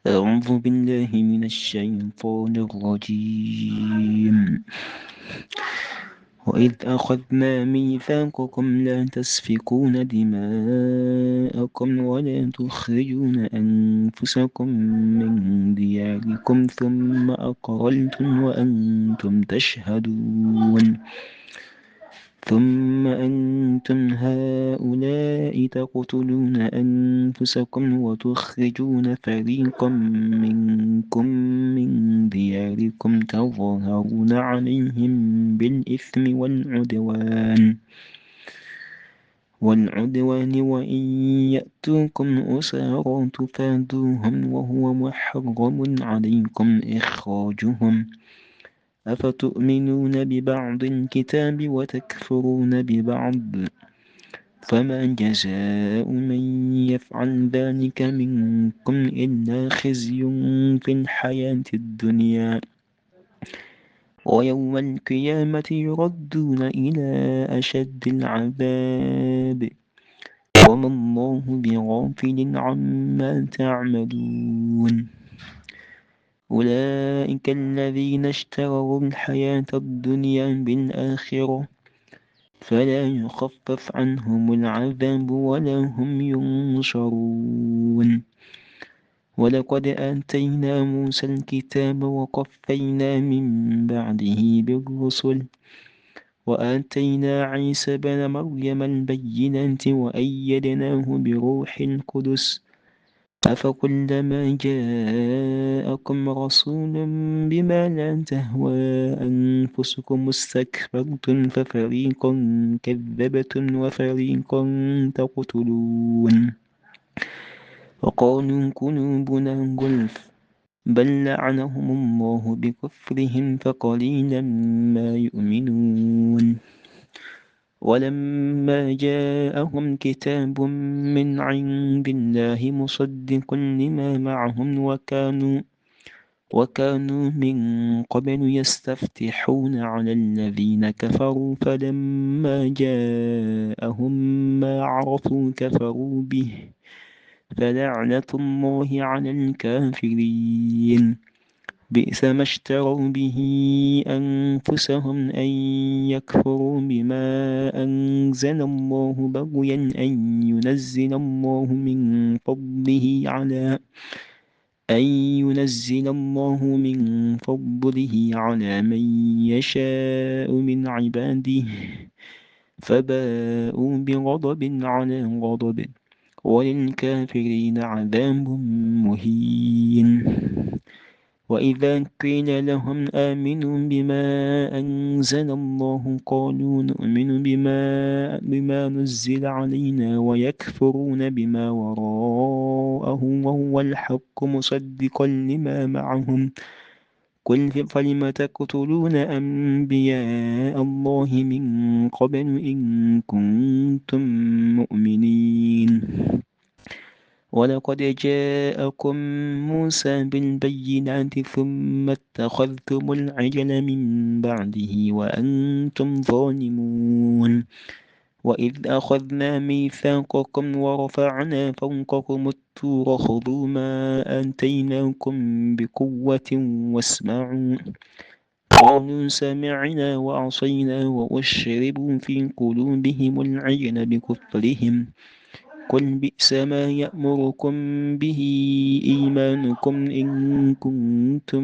أعوذ بالله من الشيطان الرجيم. وإذ أخذنا ميثاقكم لا تسفكون دماءكم ولا تخرجون أنفسكم من دياركم ثم أقررتم وأنتم تشهدون. ثم أنتم هؤلاء تقتلون أنفسكم وتخرجون فريقا منكم من دياركم تظاهرون عليهم بالإثم والعدوان وإن يأتوكم أسارى تفادوهم وهو محرم عليكم إخراجهم. أفتؤمنون ببعض الكتاب وتكفرون ببعض؟ فما جزاء من يفعل ذلك منكم إلا خزي في الحياة الدنيا ويوم القيامة يردون إلى أشد العذاب وما الله بغافل عما تعملون. أولئك الذين اشتروا الحياة الدنيا بالآخرة فلا يخفف عنهم العذاب ولا هم ينصرون. ولقد آتينا موسى الكتاب وقفينا من بعده بالرسل وآتينا عيسى بن مريم البينات وأيدناه بروح القدس أفكلما جاءكم رسول بما لا تهوى أنفسكم استكبرتم ففريقا كذبتم وفريقا تقتلون. وقالوا قلوبنا غلف بل لعنهم الله بكفرهم فقليلا ما يؤمنون. ولما جاءهم كتاب من عند الله مصدق لما معهم وكانوا من قبل يستفتحون على الذين كفروا فلما جاءهم ما عرفوا كفروا به فلعنة الله على الكافرين. بئس ما اشتروا به أنفسهم أن يكفروا بما أنزل الله بغيا أن ينزل الله من فضله على من يشاء من عباده فباءوا بغضب على غضب وللكافرين عذاب مهين. وإذا قيل لهم آمنوا بما أنزل الله قالوا نؤمن بما نزل علينا ويكفرون بما وراءه وهو الحق مصدقا لما معهم. قل فلم تقتلون أنبياء الله من قبل إن كنتم مؤمنين. ولقد جاءكم موسى بالبينات ثم اتخذتم العجل من بعده وأنتم ظالمون. وإذ أخذنا ميثاقكم ورفعنا فوقكم الطور خذوا ما آتيناكم بقوة واسمعوا قالوا سمعنا وعصينا وأشربوا في قلوبهم العجل بكفرهم. قل بئس ما يأمركم به إيمانكم إن كنتم